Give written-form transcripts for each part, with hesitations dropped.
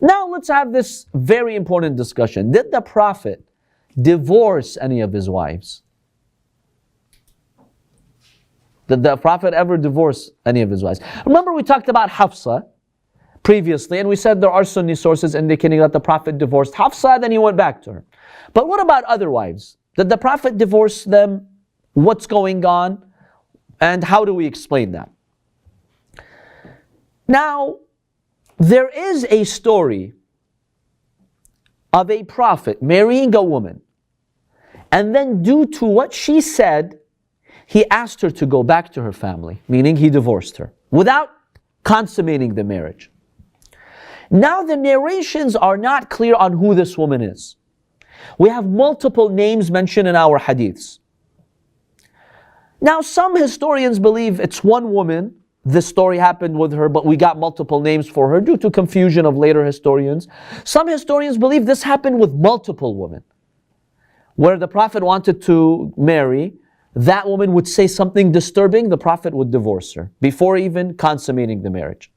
Now let's have this very important discussion. Did the Prophet divorce any of his wives? Did the Prophet ever divorce any of his wives? Remember we talked about Hafsa previously, and we said there are Sunni sources indicating that the Prophet divorced Hafsa, then he went back to her. But what about other wives? Did the Prophet divorce them? What's going on? And how do we explain that? Now, there is a story of a prophet marrying a woman, and then due to what she said, he asked her to go back to her family, meaning he divorced her, without consummating the marriage. Now the narrations are not clear on who this woman is. We have multiple names mentioned in our hadiths. Now some historians believe it's one woman, this story happened with her, but we got multiple names for her due to confusion of later historians. Some historians believe this happened with multiple women, where the Prophet wanted to marry, that woman would say something disturbing, the Prophet would divorce her before even consummating the marriage.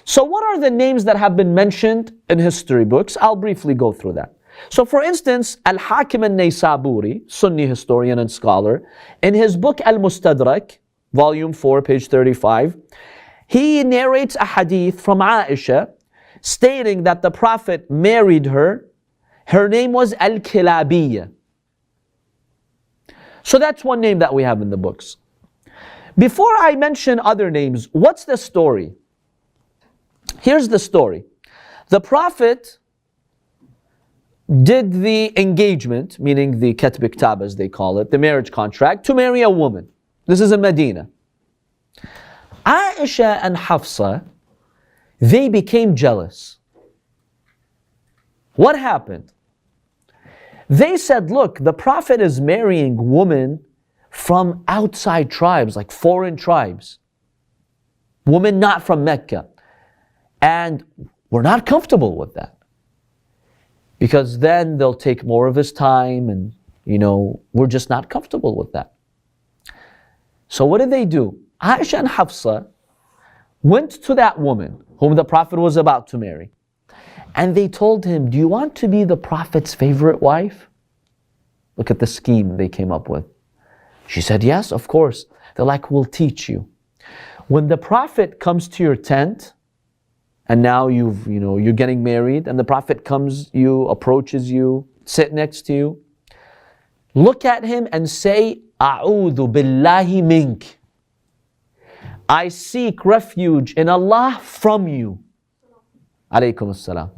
So what are the names that have been mentioned in history books? I'll briefly go through that. So for instance, Al-Hakim al-Naysaburi, Sunni historian and scholar, in his book Al-Mustadrak, volume 4, page 35, he narrates a hadith from Aisha stating that the Prophet married her. Her name was Al-Kilabiyya. So that's one name that we have in the books. Before I mention other names, what's the story? Here's the story. The Prophet did the engagement, meaning the Katb Kitab as they call it, the marriage contract, to marry a woman. This is in Medina. Aisha and Hafsa, they became jealous. What happened? They said, look, the Prophet is marrying women from outside tribes, like foreign tribes. Women not from Mecca. And we're not comfortable with that. Because then they'll take more of his time and, we're just not comfortable with that. So what did they do? Aisha and Hafsa went to that woman whom the Prophet was about to marry. And they told him, do you want to be the Prophet's favorite wife? Look at the scheme they came up with. She said, yes, of course. They're like, we'll teach you. When the Prophet comes to your tent, and now you're getting married, and the Prophet approaches you, sit next to you, look at him and say, A'udhu billahi mink. I seek refuge in Allah from you. Alaykum as-salam.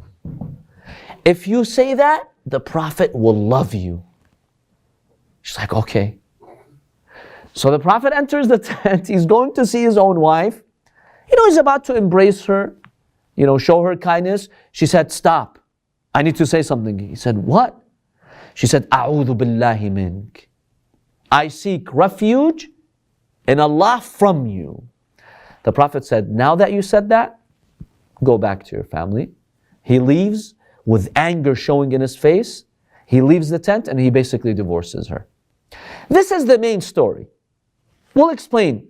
If you say that, the Prophet will love you. She's like, okay. So the Prophet enters the tent, he's going to see his own wife. He's about to embrace her, show her kindness. She said, stop. I need to say something. He said, what? She said, A'udhu billahi mink. I seek refuge in Allah from you. The Prophet said, now that you said that, go back to your family. He leaves with anger showing in his face. He leaves the tent and he basically divorces her. This is the main story. We'll explain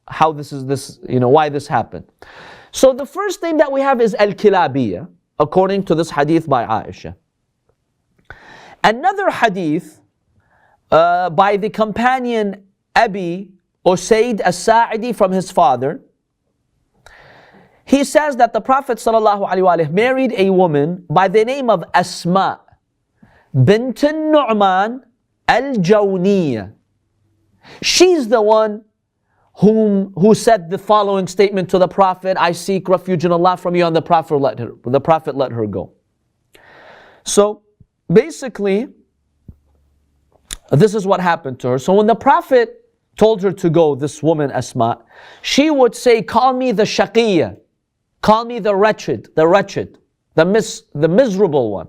how why this happened. So the first name that we have is Al-Kilabiyya, according to this hadith by Aisha. Another hadith by the companion Abi Usayd as-Sa'idi from his father. He says that the Prophet ﷺ married a woman by the name of Asma bint Nu'man al-Jawniyya. She's the one who said the following statement to the Prophet, I seek refuge in Allah from you, and the Prophet let her go. So basically, this is what happened to her. So when the Prophet told her to go, this woman Asma, she would say, call me the shaqiyya, call me the wretched, the miserable one.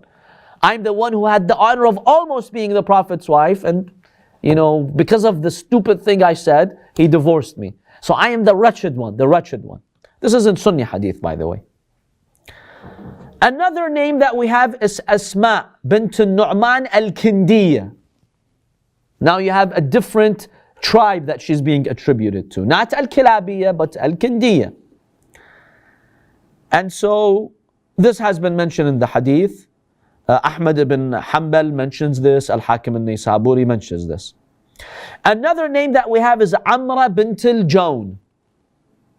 I'm the one who had the honor of almost being the Prophet's wife, and because of the stupid thing I said, he divorced me. So I am the wretched one. This is in Sunni hadith, by the way. Another name that we have is Asma bint Nu'man al-Kindiyya. Now you have a different tribe that she's being attributed to. Not Al-Kilabiyya, but Al-Kindiyya. And so This has been mentioned in the hadith. Ahmad ibn Hanbal mentions this. Al-Hakim al-Naysaburi mentions this. Another name that we have is Amra bint al-Jawn,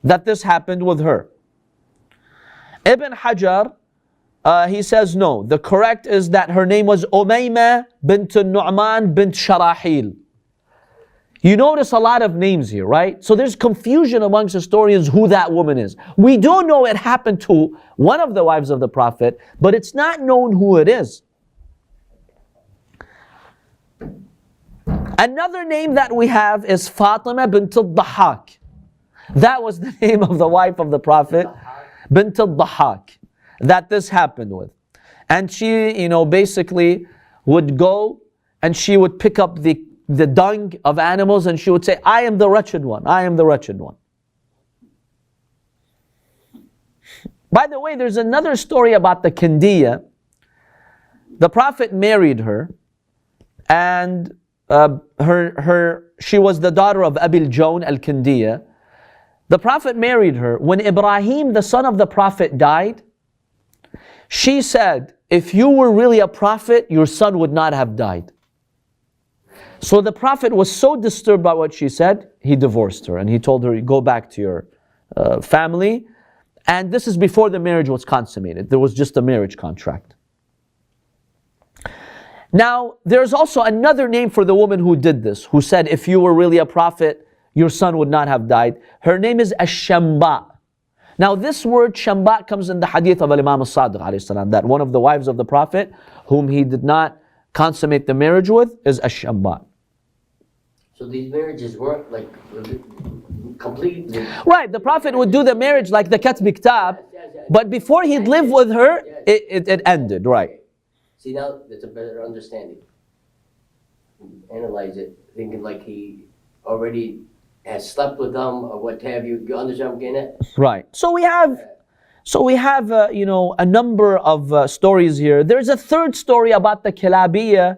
that this happened with her. Ibn Hajar, he says no. The correct is that her name was Umayma bint al-Nu'man bint Sharahil. You notice a lot of names here, right? So there's confusion amongst historians who that woman is. We do know it happened to one of the wives of the Prophet, but it's not known who it is. Another name that we have is Fatima bint al-Dahhak. That was the name of the wife of the Prophet, bint al-Dahhak, that this happened with. And she, basically would go and she would pick up the dung of animals and she would say, I am the wretched one, I am the wretched one. By the way, there's another story about the Kindiya. The Prophet married her, and she was the daughter of Abil Jawn al-Kindiya. The Prophet married her. When Ibrahim, the son of the Prophet, died, she said, if you were really a prophet, your son would not have died. So the Prophet was so disturbed by what she said, he divorced her and he told her, go back to your family. And this is before the marriage was consummated. There was just a marriage contract. Now, there's also another name for the woman who did this, who said, if you were really a prophet, your son would not have died. Her name is Ash-Shamba. Now, this word Shamba comes in the hadith of Imam al-Sadiq alayhi salam, that one of the wives of the Prophet, whom he did not consummate the marriage with, is Ash-Shamba. So these marriages weren't like completely... Right, the Prophet would do the marriage like the Katb Kitab, but before he'd live with her, it ended, right. See, now that's a better understanding. Analyze it, thinking like he already has slept with them or what have you. You understand what I'm getting at? Right. So we have a number of stories here. There's a third story about the Kilabiyya,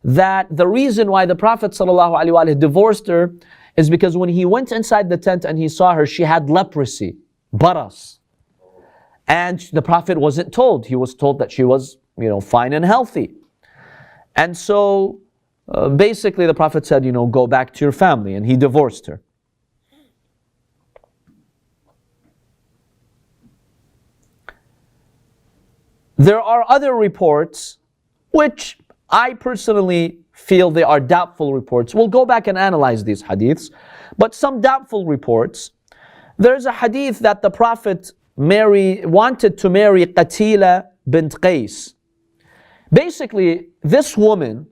that the reason why the Prophet ﷺ divorced her is because when he went inside the tent and he saw her, she had leprosy, baras. And the Prophet wasn't told. He was told that she was, fine and healthy. And so basically the Prophet said, go back to your family, and he divorced her. There are other reports which I personally feel they are doubtful reports. We'll go back and analyze these hadiths, but some doubtful reports. There's a hadith that the Prophet wanted to marry Qatila bint Qais. Basically, this woman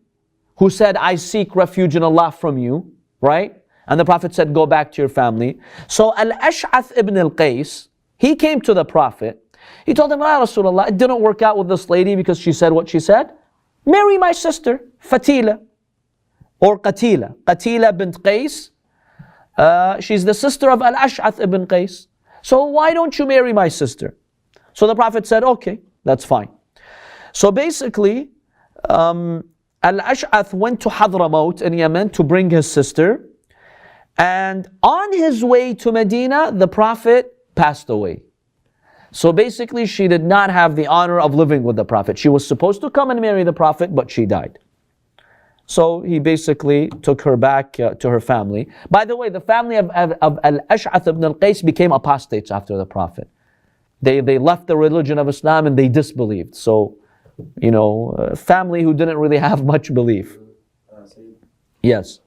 who said, I seek refuge in Allah from you, right? And the Prophet said, go back to your family. So Al-Ash'ath ibn al-Qais, he came to the Prophet. He told him, Ya Rasulullah, it didn't work out with this lady because she said what she said. Marry my sister, Fatila, or Qatila. Qatila bint Qais. She's the sister of Al-Ash'ath ibn Qais. So why don't you marry my sister? So the Prophet said, okay, that's fine. So basically, Al-Ash'ath went to Hadramaut in Yemen to bring his sister. And on his way to Medina, the Prophet passed away. So basically, she did not have the honor of living with the Prophet. She was supposed to come and marry the Prophet, but she died. So he basically took her back to her family. By the way, the family of Al-Ash'ath ibn al-Qais became apostates after the Prophet. They left the religion of Islam and they disbelieved. So, a family who didn't really have much belief. Yes.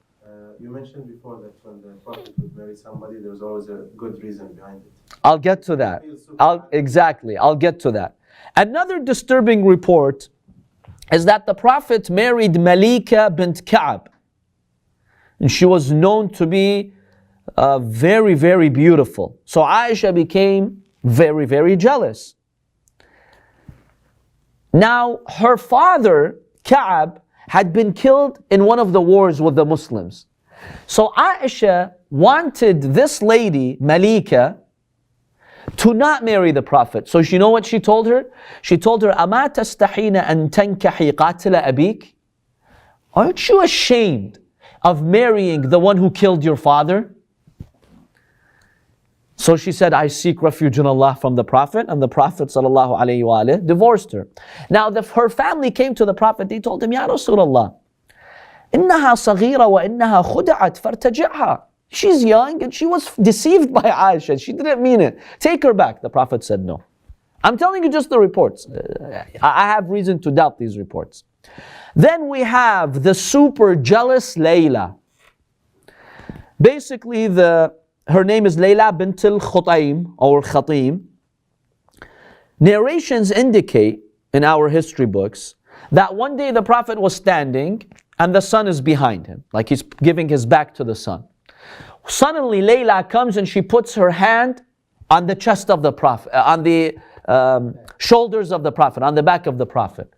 You mentioned before that when the Prophet would marry somebody, there was always a good reason behind it. I'll get to that. I'll get to that. Another disturbing report is that the Prophet married Malika bint Ka'ab. And she was known to be very, very beautiful. So Aisha became very, very jealous. Now, her father, Ka'ab, had been killed in one of the wars with the Muslims. So Aisha wanted this lady, Malika, to not marry the Prophet. So you know what she told her? She told her, أَمَا تَسْتَحِينَ أَن تَنْكَحِي قَاتِلَ أَبِيكِ? Aren't you ashamed of marrying the one who killed your father? So she said, I seek refuge in Allah from the Prophet, and the Prophet ﷺ divorced her. Now her family came to the Prophet, they told him, Ya Rasulullah, إنها صغيرة وإنها خدعت فارتجعها. She's young and she was deceived by Aisha. She didn't mean it. Take her back. The Prophet said no. I'm telling you just the reports. I have reason to doubt these reports. Then we have the super jealous Layla. Basically, her name is Layla bint al-Khutaym or Khatim. Narrations indicate in our history books that one day the Prophet was standing and the sun is behind him, like he's giving his back to the sun. Suddenly Layla comes and she puts her hand on the chest of the Prophet, on the shoulders of the Prophet, on the back of the Prophet.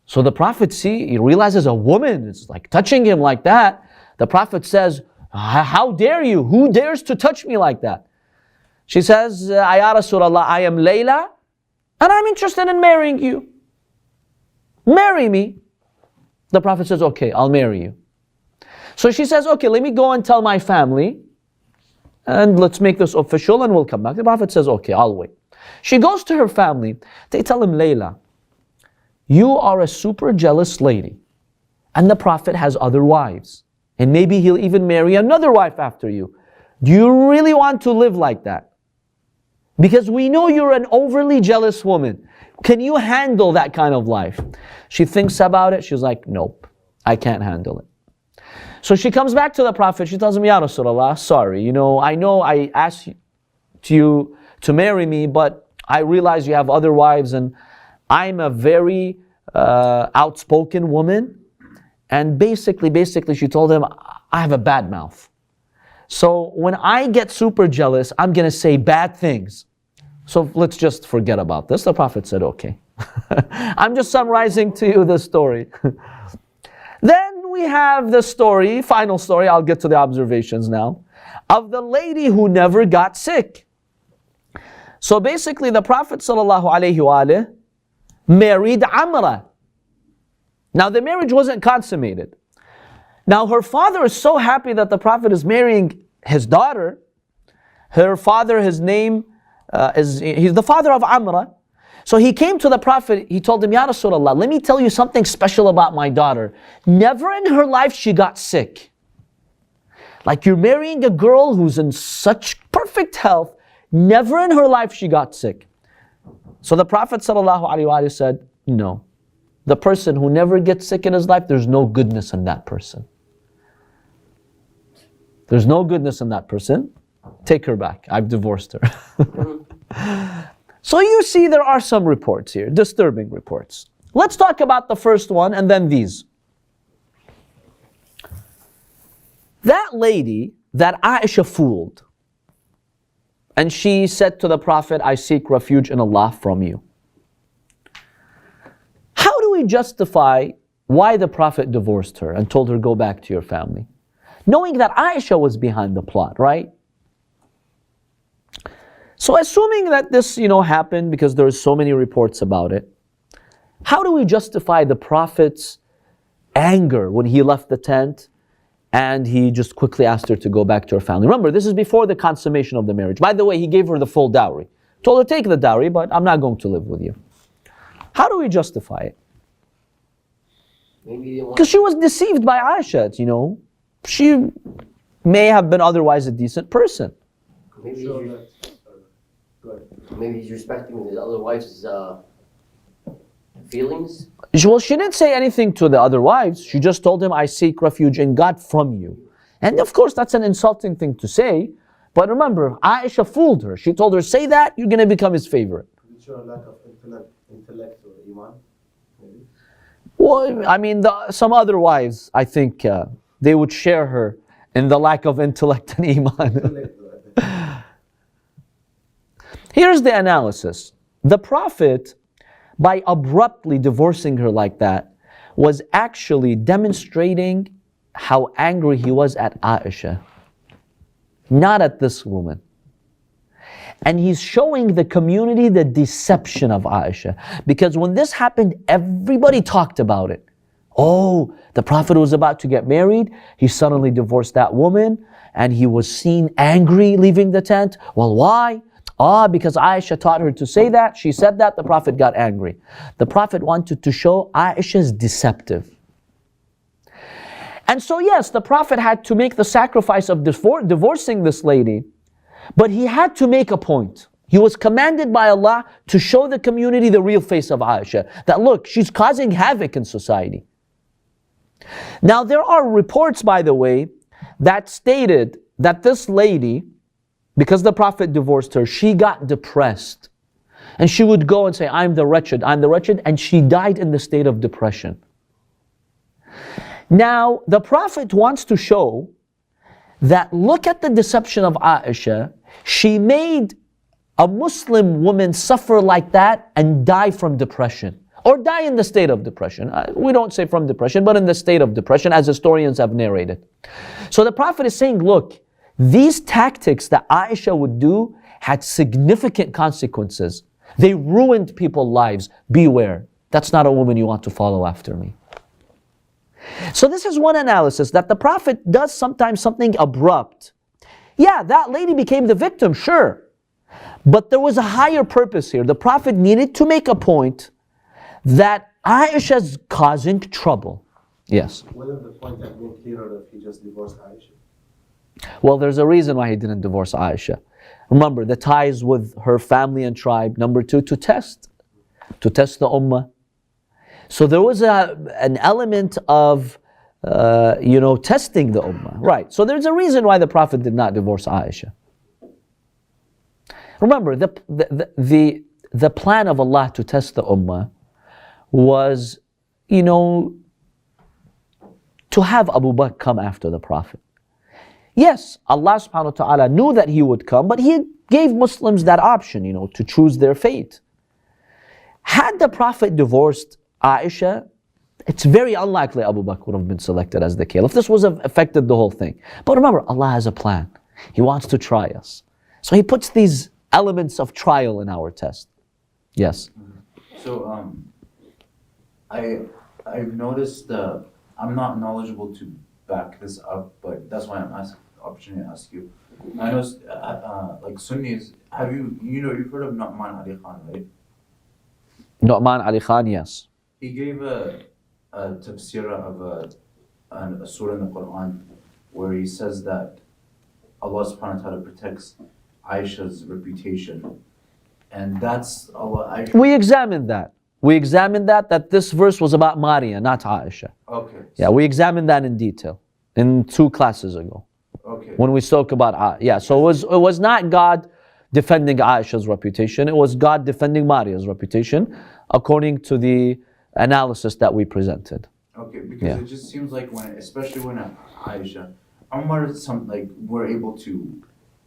So the Prophet he realizes a woman is like touching him like that. The Prophet says, how dare you? Who dares to touch me like that? She says, Ya Rasulullah, I am Layla and I'm interested in marrying you. Marry me. The Prophet says, okay, I'll marry you. So she says, okay, let me go and tell my family and let's make this official and we'll come back. The Prophet says, okay, I'll wait. She goes to her family. They tell him, Layla, you are a super jealous lady and the Prophet has other wives and maybe he'll even marry another wife after you. Do you really want to live like that? Because we know you're an overly jealous woman. Can you handle that kind of life? She thinks about it. She's like, nope, I can't handle it. So she comes back to the Prophet. She tells him, Ya Rasulullah, sorry, I know I asked you to marry me, but I realize you have other wives and I'm a very outspoken woman. And basically she told him, I have a bad mouth. So when I get super jealous, I'm going to say bad things. So let's just forget about this. The Prophet said, okay. I'm just summarizing to you the story. Then we have the story, final story, I'll get to the observations now, of the lady who never got sick. So basically the Prophet ﷺ married Amra. Now the marriage wasn't consummated. Now her father is so happy that the Prophet is marrying his daughter. Her father, his name he's the father of Amra. So he came to the Prophet, he told him, Ya Rasulullah, let me tell you something special about my daughter. Never in her life she got sick. Like you're marrying a girl who's in such perfect health, never in her life she got sick. So the Prophet ﷺ said, no. The person who never gets sick in his life, there's no goodness in that person. There's no goodness in that person. Take her back. I've divorced her. So you see there are some reports here, disturbing reports. Let's talk about the first one and then these. That lady that Aisha fooled, and she said to the Prophet, I seek refuge in Allah from you. How do we justify why the Prophet divorced her and told her go back to your family? Knowing that Aisha was behind the plot, right? So assuming that this, happened because there's so many reports about it, how do we justify the Prophet's anger when he left the tent and he just quickly asked her to go back to her family? Remember, this is before the consummation of the marriage. By the way, he gave her the full dowry. Told her, take the dowry, but I'm not going to live with you. How do we justify it? Because she was deceived by Aisha, She may have been otherwise a decent person. Maybe he's respecting his other wife's feelings. Well, she didn't say anything to the other wives. She just told him, I seek refuge in God from you. And of course, that's an insulting thing to say. But remember, Aisha fooled her. She told her, say that, you're going to become his favorite. Did it show a lack of intellect or iman? Maybe? Well, some other wives, I think, they would share her in the lack of intellect and iman. Here's the analysis. The Prophet, by abruptly divorcing her like that, was actually demonstrating how angry he was at Aisha, not at this woman. And he's showing the community the deception of Aisha. Because when this happened, everybody talked about it. Oh, the Prophet was about to get married. He suddenly divorced that woman and he was seen angry leaving the tent. Well, why? Because Aisha taught her to say that. She said that, the Prophet got angry. The Prophet wanted to show Aisha is deceptive. And so yes, the Prophet had to make the sacrifice of divorcing this lady, but he had to make a point. He was commanded by Allah to show the community the real face of Aisha. That look, she's causing havoc in society. Now there are reports, by the way, that stated that this lady, because the Prophet divorced her, she got depressed. And she would go and say, I'm the wretched, and she died in the state of depression. Now, the Prophet wants to show that look at the deception of Aisha. She made a Muslim woman suffer like that and die from depression. Or die in the state of depression. We don't say from depression, but in the state of depression, as historians have narrated. So the Prophet is saying, look, these tactics that Aisha would do had significant consequences. They ruined people's lives. Beware. That's not a woman you want to follow after me. So this is one analysis, that the Prophet does sometimes something abrupt. Yeah, that lady became the victim, sure. But there was a higher purpose here. The Prophet needed to make a point that Aisha's causing trouble. Yes. Wouldn't the point have been clearer if he just divorced Aisha? Well, there's a reason why he didn't divorce Aisha. Remember, the ties with her family and tribe. Number two, to test the ummah. So there was an element of, testing the ummah. Right. So there's a reason why the Prophet did not divorce Aisha. Remember, the plan of Allah to test the ummah was, to have Abu Bakr come after the Prophet. Yes, Allah subhanahu wa ta'ala knew that he would come, but he gave Muslims that option, to choose their fate. Had the Prophet divorced Aisha, it's very unlikely Abu Bakr would have been selected as the caliph. This would have affected the whole thing. But remember, Allah has a plan. He wants to try us. So He puts these elements of trial in our test. Yes? So, I've noticed, I'm not knowledgeable to back this up, but that's why I'm asking the opportunity to ask you. I know, like Sunnis, you've heard of Nu'man Ali Khan, right? Nu'man Ali Khan, yes. He gave a tafsir of a surah in the Quran where he says that Allah subhanahu wa ta'ala protects Aisha's reputation. And that's Allah. We examined that. That this verse was about Maria, not Aisha. Okay. Yeah, we examined that in detail in 2 classes ago. Okay. When we spoke about so it was not God defending Aisha's reputation, it was God defending Maria's reputation according to the analysis that we presented. Okay, because it just seems like especially when Aisha, Umar, we're able to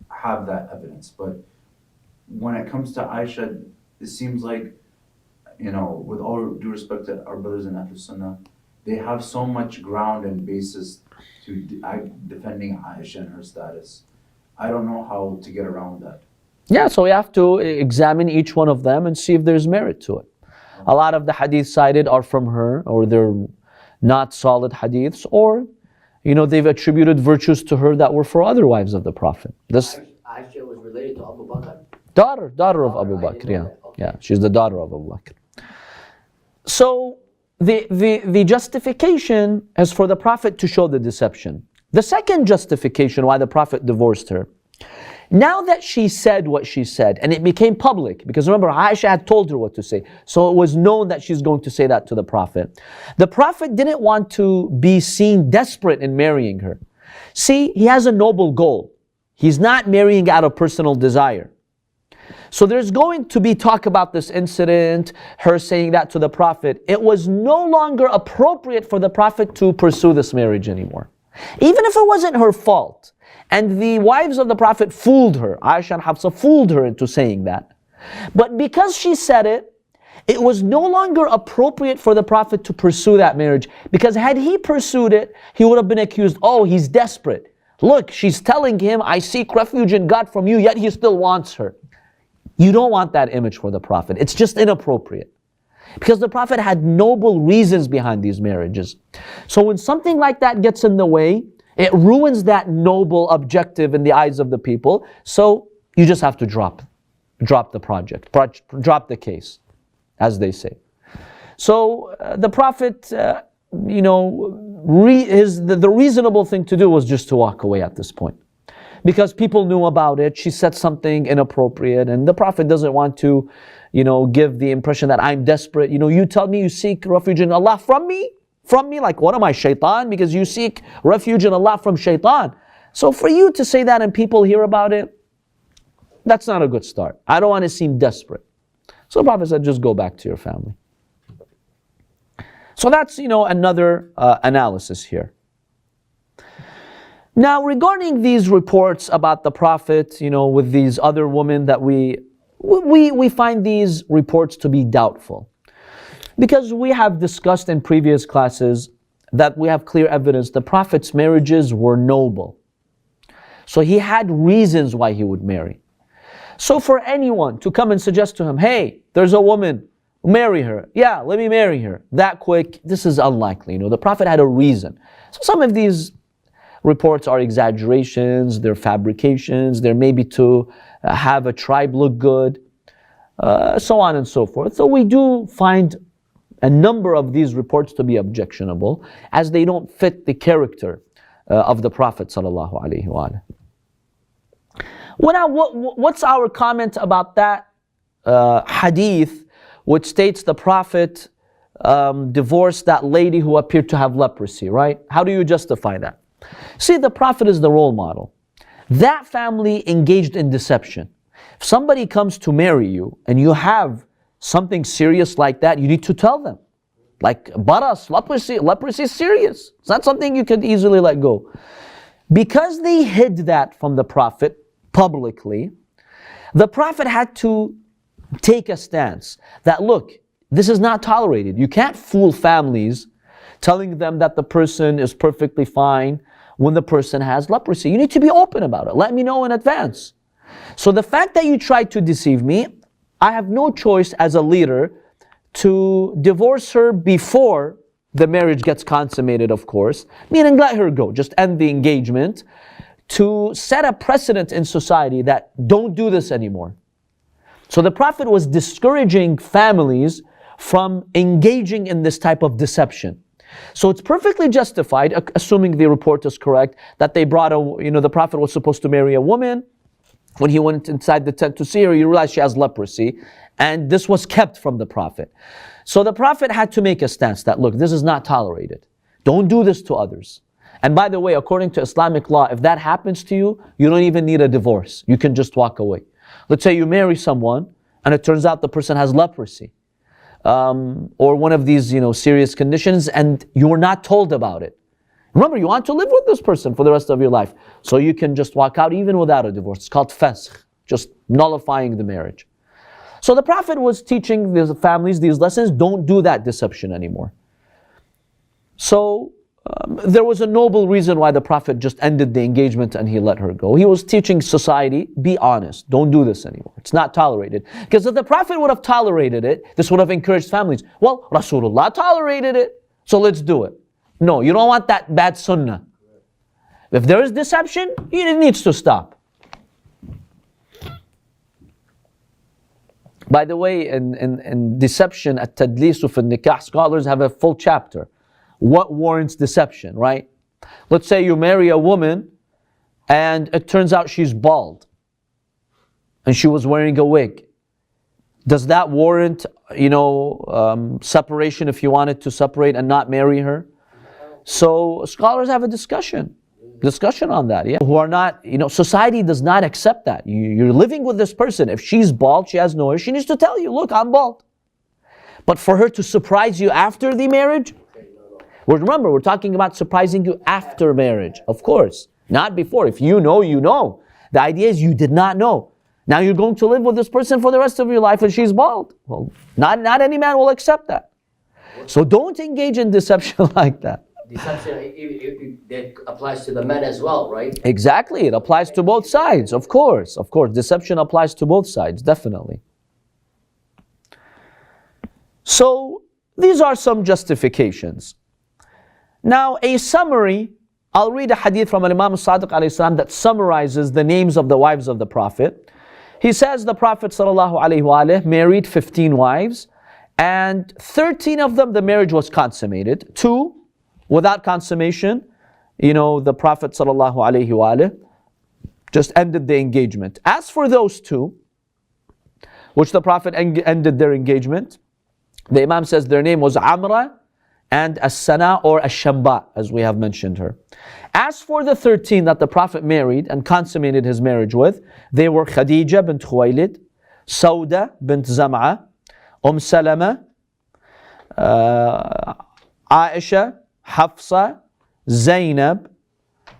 have that evidence, but when it comes to Aisha, it seems like, with all due respect to our brothers in Ahlul Sunnah, they have so much ground and basis to defending Aisha and her status. I don't know how to get around that. Yeah, so we have to examine each one of them and see if there's merit to it. A lot of the hadiths cited are from her, or they're not solid hadiths, or they've attributed virtues to her that were for other wives of the Prophet. This Aisha was related to Abu Bakr? daughter of Abu Bakr, yeah. Okay. Yeah, she's the daughter of Abu Bakr. So the justification is for the Prophet to show the deception. The second justification why the Prophet divorced her, now that she said what she said, and it became public, because remember, Aisha had told her what to say, so it was known that she's going to say that to the Prophet. The Prophet didn't want to be seen desperate in marrying her. See, he has a noble goal. He's not marrying out of personal desire. So there's going to be talk about this incident, her saying that to the Prophet. It was no longer appropriate for the Prophet to pursue this marriage anymore. Even if it wasn't her fault, and the wives of the Prophet fooled her, Aisha and Hafsa fooled her into saying that. But because she said it, it was no longer appropriate for the Prophet to pursue that marriage. Because had he pursued it, he would have been accused, oh, he's desperate. Look, she's telling him, I seek refuge in God from you, yet he still wants her. You don't want that image for the Prophet. It's just inappropriate. Because the Prophet had noble reasons behind these marriages. So when something like that gets in the way, it ruins that noble objective in the eyes of the people. So you just have to drop the project, drop the case, as they say. So the Prophet, the reasonable thing to do was just to walk away at this point. Because people knew about it, she said something inappropriate, and the Prophet doesn't want to, give the impression that I'm desperate. You tell me you seek refuge in Allah from me? From me? Like, what am I, shaitan? Because you seek refuge in Allah from shaitan. So for you to say that and people hear about it, that's not a good start. I don't want to seem desperate. So the Prophet said, just go back to your family. So that's, another analysis here. Now, regarding these reports about the Prophet, with these other women that we find these reports to be doubtful. Because we have discussed in previous classes that we have clear evidence the Prophet's marriages were noble. So he had reasons why he would marry. So for anyone to come and suggest to him, hey, there's a woman, marry her. Yeah, let me marry her. That quick, this is unlikely. The Prophet had a reason. So some of these reports are exaggerations, they're fabrications, they're maybe to have a tribe look good, so on and so forth. So we do find a number of these reports to be objectionable, as they don't fit the character of the Prophet sallallahu alaihi wasallam. What's our comment about that hadith which states the Prophet divorced that lady who appeared to have leprosy, right? How do you justify that? See, the Prophet is the role model. That family engaged in deception. If somebody comes to marry you and you have something serious like that, you need to tell them. Like baras, leprosy is serious. It's not something you could easily let go. Because they hid that from the Prophet publicly, the Prophet had to take a stance that, look, this is not tolerated. You can't fool families telling them that the person is perfectly fine when the person has leprosy. You need to be open about it. Let me know in advance. So the fact that you tried to deceive me, I have no choice as a leader to divorce her before the marriage gets consummated, of course, meaning let her go, just end the engagement, to set a precedent in society that don't do this anymore. So the Prophet was discouraging families from engaging in this type of deception. So it's perfectly justified, assuming the report is correct, that they brought the Prophet was supposed to marry a woman. When he went inside the tent to see her, he realized she has leprosy, and this was kept from the Prophet. So the Prophet had to make a stance that, look, this is not tolerated. Don't do this to others. And by the way, according to Islamic law, if that happens to you, you don't even need a divorce. You can just walk away. Let's say you marry someone, and it turns out the person has leprosy, or one of these, serious conditions, and you're not told about it. Remember, you want to live with this person for the rest of your life. So you can just walk out even without a divorce. It's called fasakh, just nullifying the marriage. So the Prophet was teaching the families these lessons. Don't do that deception anymore. So there was a noble reason why the Prophet just ended the engagement and he let her go. He was teaching society, be honest. Don't do this anymore. It's not tolerated. Because if the Prophet would have tolerated it, this would have encouraged families. Well, Rasulullah tolerated it, so let's do it. No, you don't want that bad sunnah. If there is deception, it needs to stop. By the way, in deception, at-tadlisu fi nikah, scholars have a full chapter. What warrants deception, right? Let's say you marry a woman and it turns out she's bald and she was wearing a wig. Does that warrant, separation if you wanted to separate and not marry her? So scholars have a discussion on that, yeah. Who are not, society does not accept that. You're living with this person. If she's bald, she has no hair, she needs to tell you, look, I'm bald. But for her to surprise you after the marriage, remember, we're talking about surprising you after marriage, of course, not before. If you know, you know. The idea is you did not know. Now you're going to live with this person for the rest of your life and she's bald. Well, not any man will accept that. So don't engage in deception like that. Deception, that applies to the men as well, right? Exactly, it applies to both sides, of course. Deception applies to both sides, definitely. So these are some justifications. Now a summary, I'll read a hadith from Imam Sadiq alayhi salam that summarizes the names of the wives of the Prophet. He says the Prophet sallallahu alaihi wasallam married 15 wives, and 13 of them the marriage was consummated. 2 without consummation, the Prophet sallallahu alaihi wasallam just ended the engagement. As for those 2, which the Prophet ended their engagement, the Imam says their name was Amra and As-Sana or Ash-Shamba, as we have mentioned her. As for the 13 that the Prophet married and consummated his marriage with, they were Khadija bint Khuwaylid, Sauda bint Zam'a, Salama, Aisha, Hafsa, Zainab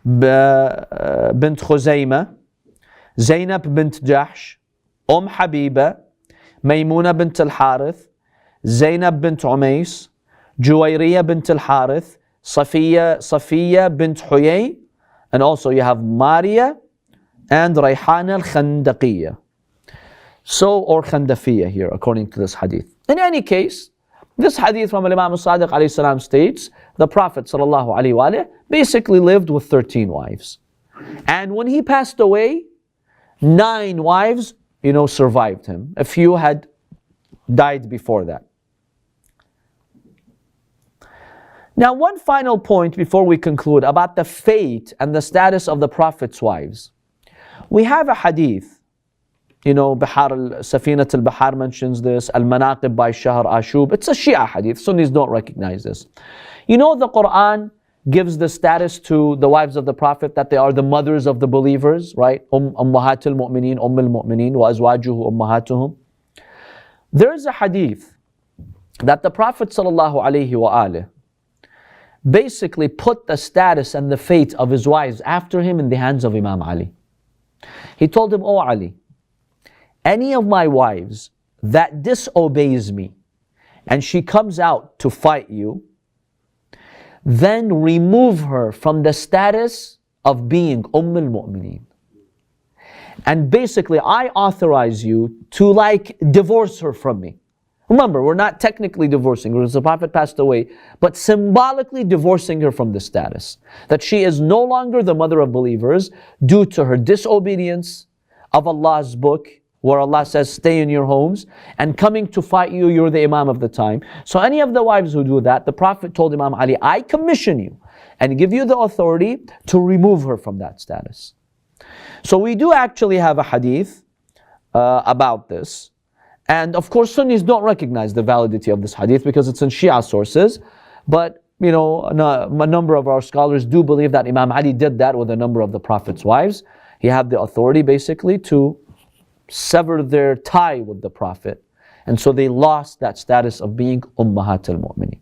bint Khuzayma, Zainab bint Jahsh, Habiba, Maymuna bint al-Harith, Zainab bint Umays, Juwayriya bint al-Harith, Safiya bint Huyay, and also you have Maria and Rayhana al-Khandaqiyya. Or Khandafiyya here, according to this hadith. In any case, this hadith from Imam Sadiq alayhi salam states the Prophet sallallahu alaihi wasallam basically lived with 13 wives. And when he passed away, 9 wives, survived him. A few had died before that. Now, one final point before we conclude about the fate and the status of the Prophet's wives. We have a hadith, Safinat al-Bahar mentions this, Al-Manaqib by Shahr Ashub. It's a Shia hadith, Sunnis don't recognize this. The Quran gives the status to the wives of the Prophet that they are the mothers of the believers, right? Ummahatul mu'mineen, al-mu'mineen, wa azwajuhu ummahatuhum. There is a hadith that the Prophet sallallahu alaihi wa basically put the status and the fate of his wives after him in the hands of Imam Ali. He told him, "O Ali, any of my wives that disobeys me and she comes out to fight you, then remove her from the status of being al-Mu'mineen. And basically I authorize you to divorce her from me." Remember, we're not technically divorcing her because the Prophet passed away, but symbolically divorcing her from the status. That she is no longer the mother of believers due to her disobedience of Allah's book, where Allah says, stay in your homes, and coming to fight you, you're the Imam of the time. So any of the wives who do that, the Prophet told Imam Ali, I commission you and give you the authority to remove her from that status. So we do actually have a hadith about this. And of course, Sunnis don't recognize the validity of this hadith because it's in Shia sources. But, a number of our scholars do believe that Imam Ali did that with a number of the Prophet's wives. He had the authority basically to sever their tie with the Prophet. And so they lost that status of being Ummahat al-Mu'mineen.